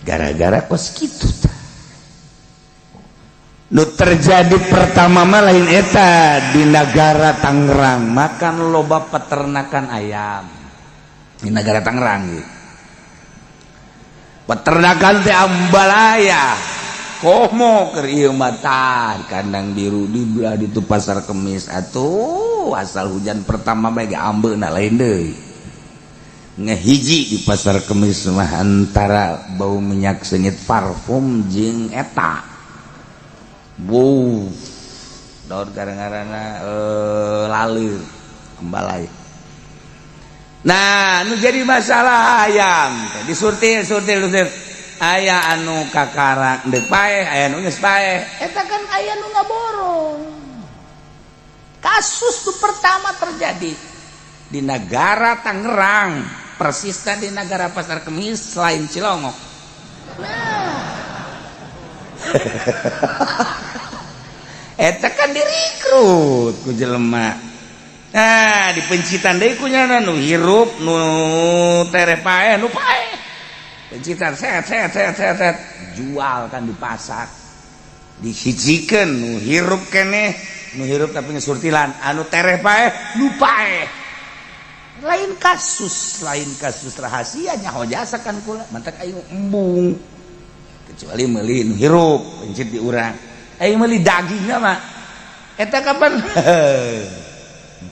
gara-gara kos kitu tah nu terjadi pertama mah lain eta di negara Tangerang makan loba peternakan ayam di negara Tangerang gitu. Peternakan teh ambalaya komo keur ieu mah kandang biru di belah ditu pasar Kemis atuh asal hujan pertama bae ambeuna lain deui ngehiji di pasar Kemis mah antara bau minyak sengit parfum jeung eta wow daun kadang-kadangna lalir ambalai. Nah nu jadi masalah ayam disurtil aya anu kakarak deuk paeh aya nu geus paeh eta kan aya nu ngaborong. Kasus itu pertama terjadi di negara Tangerang persisnya di negara Pasar Kemis selain Cilongok. Eta kan direkrut ku jelema. Nah, dipencitan deui ku nyana nu hirup nu tereh paeh nu paeh. Pencitan set jual kan di pasar. Disijikeun nu hirup keneh, nu hirup tapi ngesurtilan, anu tereh paeh nu paeh. Lain kasus rahasia nyaho jasa kan kula, mantak aing embung. Kecuali meuli nu hirup pencit di urang. Aing meuli dagingna mah eta kapan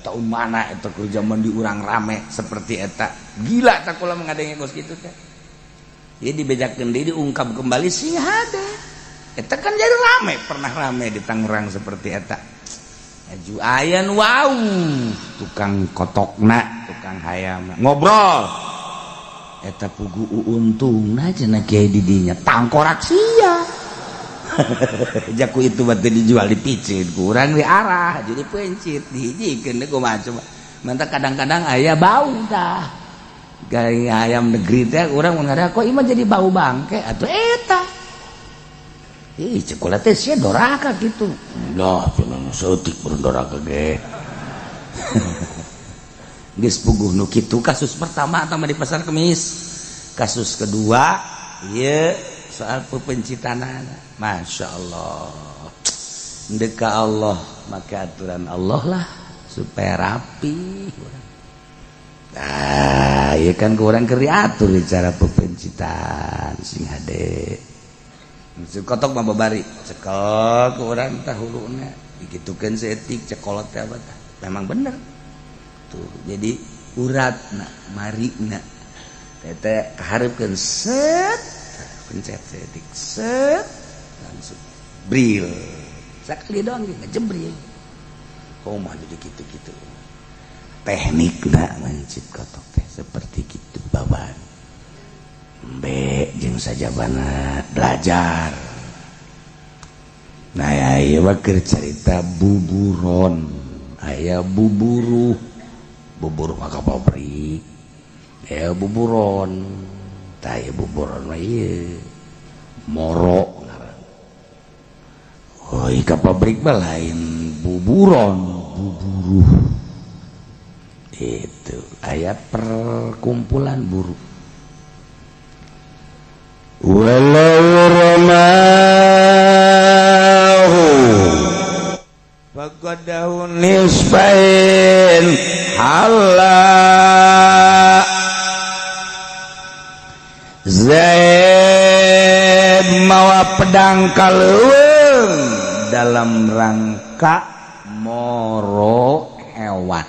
tahun mana eta keur zaman di urang rame seperti eta gila tak kula mengadenge kos kitu teh ieu dibejakeun deui diungkap kembali sing hade eta kan jadi rame pernah rame di Tangerang seperti eta aju ayan wow tukang kotokna tukang hayam ngobrol eta pugu untungna cenah kiai di dinya tangkorak sia jaku itu batu dijual dipicit kurang di arah jadi pencit dihijikeun deui kumaha coba mantap kadang-kadang aya bau dah gaya ayam negeri teh urang mun ngada kok ieu mah jadi bau bangke atuh eta ih cekola teh sia doraka kitu lah cenah seutik beureun doraka ge geus puguh nu kitu kasus pertama atau di Pasar Kemis kasus kedua ieu soal pepencitanana. Masya Allah ndeka Allah maka aturan Allah lah supaya rapi nah iya kan kurang keur diatur cara pepencitan sing hade kotok mah babari cekok urang tah huluna digitukeun seetik cekolot teh apa tah memang bener tuh jadi uratna marina teh kaharepkeun set pencet setik set langsung bril sekali doang dia ngejebril kok mah jadi gitu-gitu teknikna mencit kotok teh seperti gitu baban mbe jeung sajabana belajar nah aya keur cerita buburon aya buburu maka pabrik aya buburon tah aya buburon mah ieu moro ngaran oh ka pabrik mah lain buburon buburu itu aya perkumpulan buruh walau ramahu faqadahu nisfain Allah Zaid mawa pedang kaleuweung dalam rangka moro hewan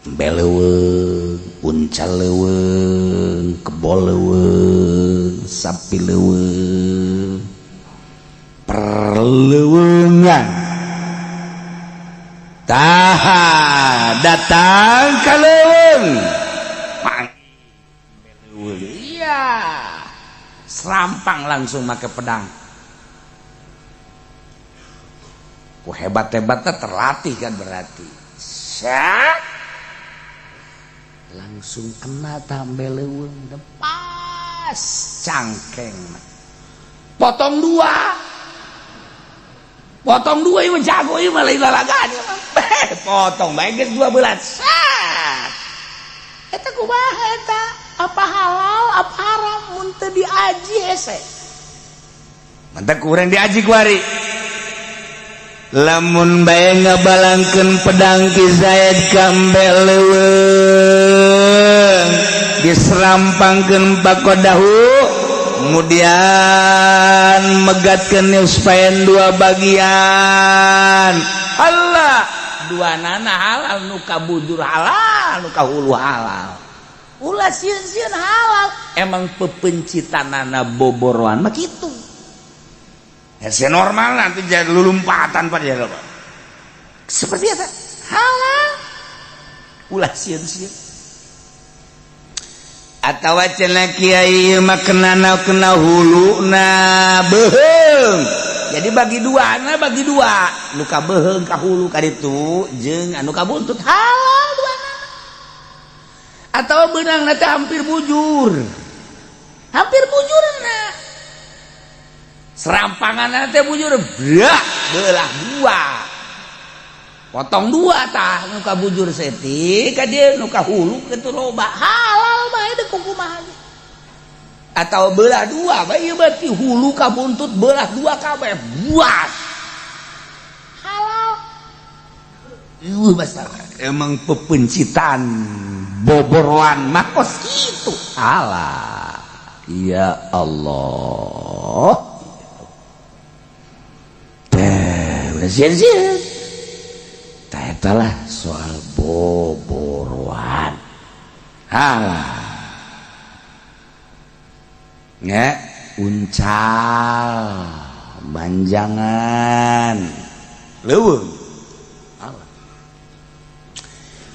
beleuweung uncal leuweung kebol leuweung sapi leuweung perleuweungan tah datang ka leuweung beleuweung iya serampang langsung make pedang ku hebat-hebatnya terlatih kan berarti syak langsung kena tambah leuweung pas cangkeng potong dua ieu jago ieu mah lain lalagaan potong bae geus 12 eta kumaha eta apa halal apa haram mun teu diaji hese mantep kurang diaji ku ari lamun bae ngabalangkeun pedang ki Zaid kambe leuweung diserampangkeun bakodahu kemudian megatkeun nisfain 2 bagian Allah duanana halal nu kabujur halal nu kahulu halal ulah sieun-sieun halal emang pepencitanana boboroan mah kitu hese normal nanti jadi lulumpatan pada jalan seperti itu halal ulah sieun-sieun atawa cenah kiai mah kena huluna beheung jadi bagi dua nu ka beheung ka hulu ka ditu jeung anu ka buntut halal duana atawa beunangna teh hampir bujurna serampangan teh bujur brak belah 2 potong 2 tah nu ka bujur seti ka dieu nu ka hulu kitu loba halal bae teh kumaha atau belah 2 bae ieu berarti hulu ka buntut belah 2 kabeh buas halal ieu masalah emang pepencitan boboroan mah kos kitu halal ya Allah sieun-sieun tah etalah soal boboroan halah nya uncal manjangan leuweung halal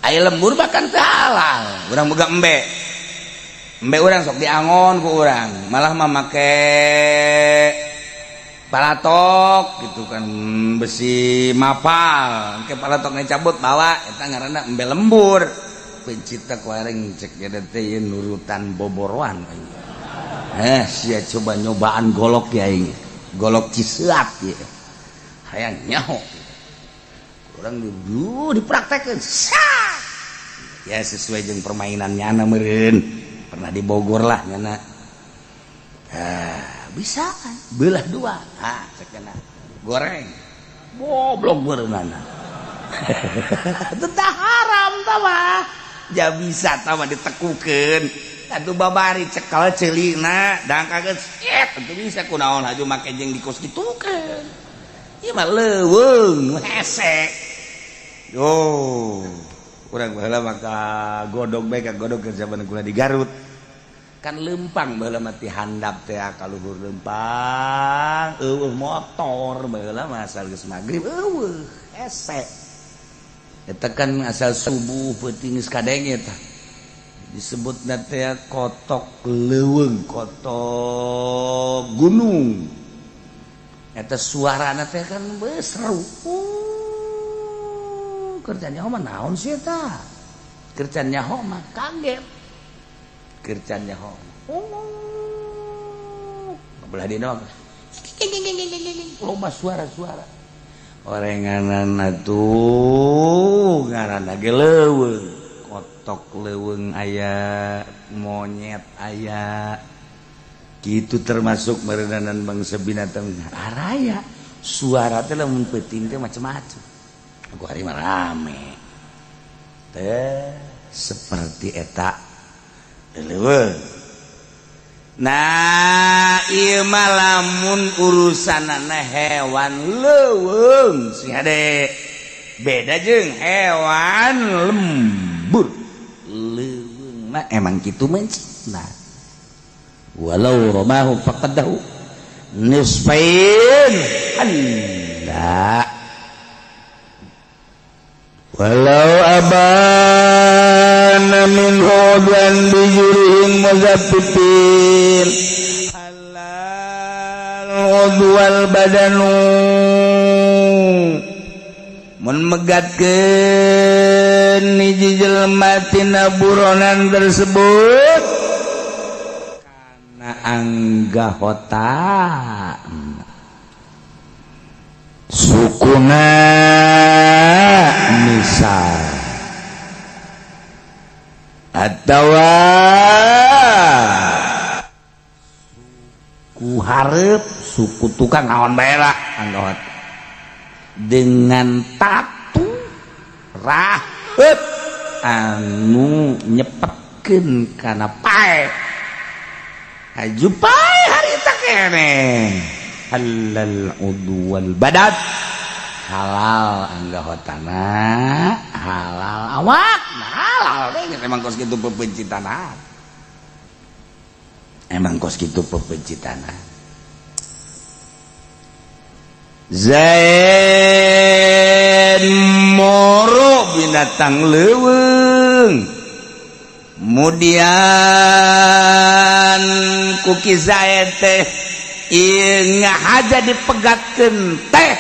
aya lembur bahkan teu halal urang boga embe urang sok diangon ku urang malah mah make palatok gitu kan besi mapal ke palatok cabut bawa eta ngaranna embe lembur pencipta kuareng cek jadi teh nurutan boboroan sia coba nyobaan golok ya ini golok Ciseap ya hayang nyaho urang dulu dipraktekeun ya sesuai jeung permainannya na meureun pernah di Bogor lah nyana bisa kan belah 2 cekna goreng goblok berenana teu haram tah mah ja bisa tah mah ditekukeun atuh babari cekal ceulina dang kageus teu bisa kunaon haju make jeung dikos ditukeun ieu mah leuweung nu hese yo urang baheula maka godog bae ka godog keur zaman kula di Garut kan lempang baheula mah ti handap teh ka luhur lempang eueuh motor baheula mah asal geus magrib eueuh hese eta kan asal subuh peuting geus kadenge tah disebutna teh kotok leuweung kotok gunung eta suarana teh kan seru. Kerjanya mah naon sih eta? Kerjanya mah kaget. Kerjanya belah dina loba suara-suara. Orenganan atuh ngaranna ge leuweung. Kotok leuweung aya, monyet aya. Kitu termasuk merendanan bangsa binatang araya. Suara teh lamun peuting teh macam-macam. Aku hari mah rame. Teh seperti eta leuweung. Nah, ieu mah lamun urusanana hewan leuweung si hade. Beda jeung hewan lembur. Leuweung mah emang kitu mencina. Walau ramahu faqadahu nisfain anda. Walau abana min hudan bijurihim muzaffifin halal udwal badanu mun megatkeun hiji jelema tina buronan tersebut kana anggahota sukuna misal atawa suku hareup suku tukang naon bae lah anggawat dengan tatu raheup anu nyepetkeun kana pae aju pae harita keneh halal udwal badat halal anggahotana halal awak halal emang kos kitu pepencitana emang kos kitu pepencitana Zaid moro binatang leuweung kemudian kuki Zaid teh ieu ngahaja dipegatkeun teh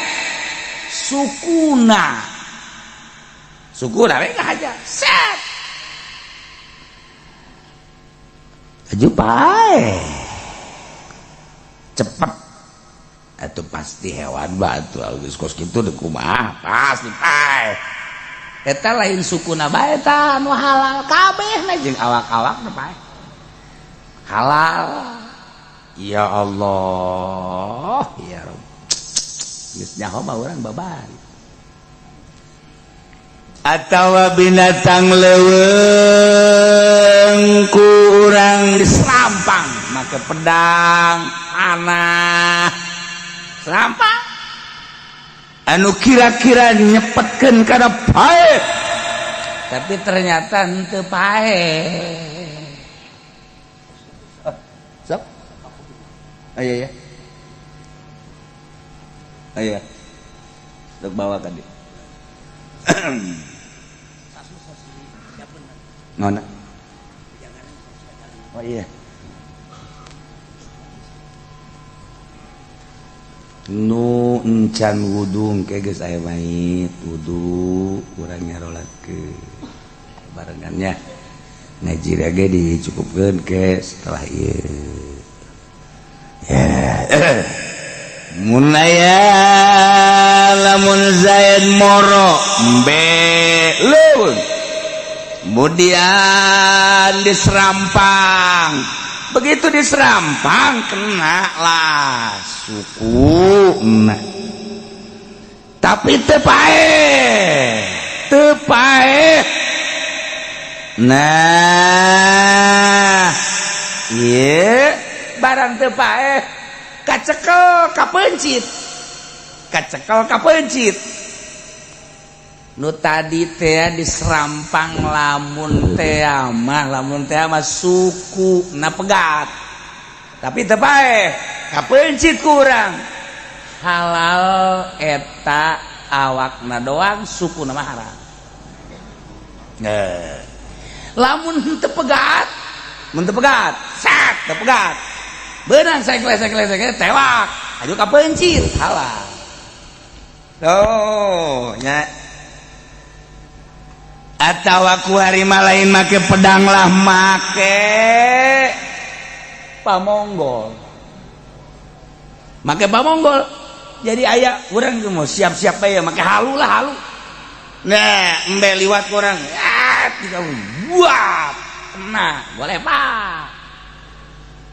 sukuna we ngahaja set aju pae cepet atuh pasti hewan batu geus kos kitu deuk kumaha pasti pae eta lain sukuna bae tah anu halal kabehna jeung awak-awakna pae halal. Ya Allah, ya Rabb. Geus nyaho mah urang babari. Atawa binatang leuweung ku urang diserampang make pedang, panah. Serampang. Anu kira-kira nyepetkeun kana pae. Tapi ternyata henteu pae. Sok ayo ya ayo untuk bawa kan dia mana oh iya nu encan wudu ke geus aya mait wudu urang nyarolatkeun barengannya ngaji lagi dicukupkeun ke setelah ieu mun aya lamun Zaid moro leuweung kemudian diserampang begitu diserampang kena lah suku tapi teu pae nah ieu barang teu pae kacekel kapencit nu tadi teh diserampang lamun teh mah suku na pegat tapi teu pae kapencit kurang halal eta awakna doang suku na mah haram lamun teu pegat mun teu pegat sak teu pegat beunang sekle tewak aju kapencit halal. Oh nya atawa ku harima lain make pedang lah make pamonggol jadi aya urang mau siap-siap bae make halu lah halu nah embe liwat kurang tiga buat nah boleh pak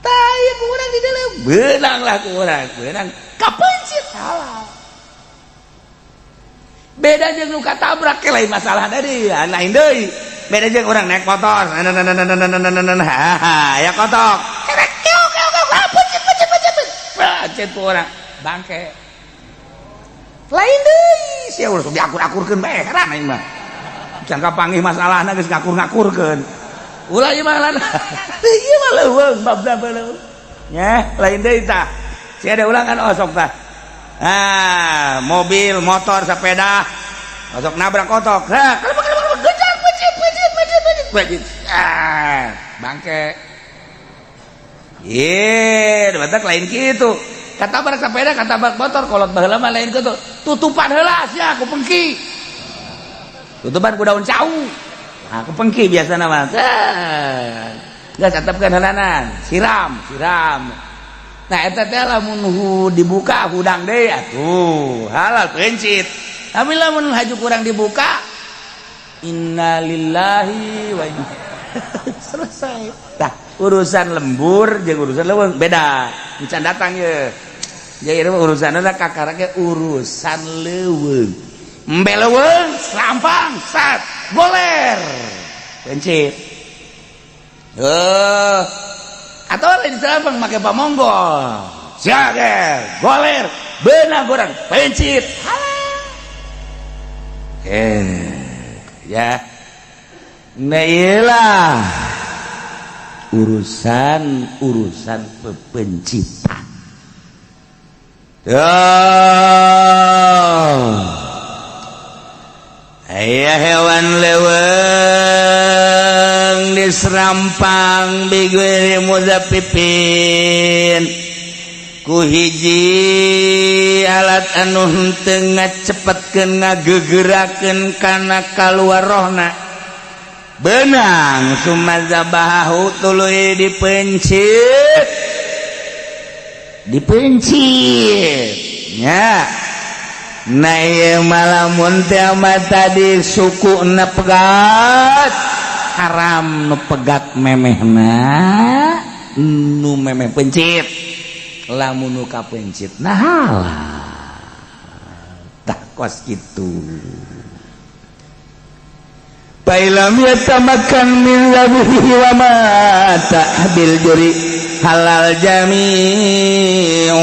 taya ku urang di dalam benang lah ku urang benang kapencit halal beda jeung nu katabrak ke lain masalah tadi lain deui beda jeung urang naik motor ya kotok pecet urang bangke lain deui sia urang diakur-akurkeun bae karana ieu mah can kapanggih masalahna geus ngakur-ngakurkeun ulah ieu mah lan ieu mah leuweung babna beuleuh nya lain deui tah sia ada ulangan osok tah mobil motor sepeda osok nabrak kotok gejar pecit bangke batak lain gitu kata barak sepeda kata barak motor kolot baheula mah lain gitu tutupan heula sia ku pengki tutupan ku daun cau ku pengki biasana mah geus catepkeun heulanan siram nah eta teh lamun dibuka hudang deui atuh halal pencit tapi lamun haju kurang dibuka innalillahi wa inna selesai tah urusan lembur jeung urusan leuweung beda encan datang ye jadi urusanna kakara ge urusan leuweung embe leuweung serampang sat goler pencit atau lain serampang make pamonggol jager goler beunang urang pencit ya nah iyalah urusan pepencitan aya hewan leuweung diserampang bigeur muzapipin ku hiji alat anu henteu ngacepetkeun ngagegerakeun kana kaluar rohna beunang sumazabahu tuluy dipencit nya nah ieu malamun teh tadi sukuna pegat haram nu pegat memehna nu memeh pencit lamun nu kapencit nah halal tah kos kitu bailam yatamakan min labihi wa mata bil juri halal jami'u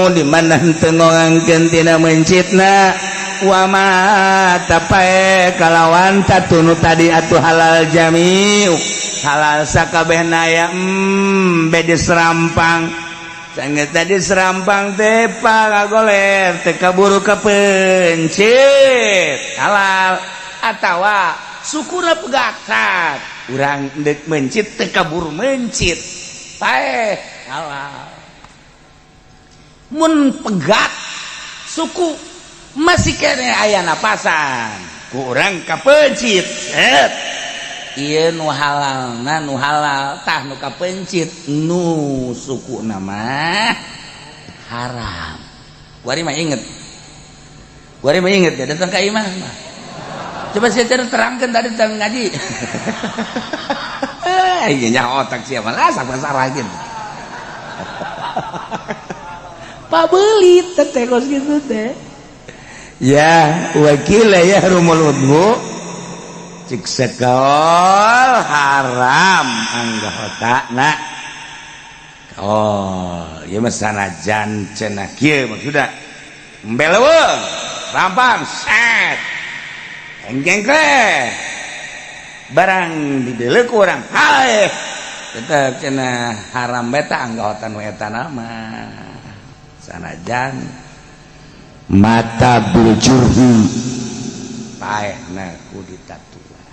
di mana henteu ngongangkeun tina mencitna wa mata pae kalawan tatunu tadi atuh halal jami'u halal sakabehna ya bede serampang sanget tadi serampang teh pagagoler teh kaburu kapencit halal atawa sukuna pegakat urang deuk mencit teh kaburu mencit paeh halal mun pegat suku masih kene aya napasan ku urang kapencit ieu nu halalna nu halal tah nu kapencit nu sukuna mah haram kuari mah inget ya datang ka imah mah coba saya terangkan tadi tentang ngaji iya nya otak siapa lah sampai sarahin pabelit teh kos gitu teh ya wakil ya rumul udhu cik sekol haram anggota ya masanajan cenah kieu maksudna embeleuweung rampang set enggeng barang didelek orang hae tetep cenah haram beta anggota nu eta nama sanajan mata bujurhi paehna ku ditatuan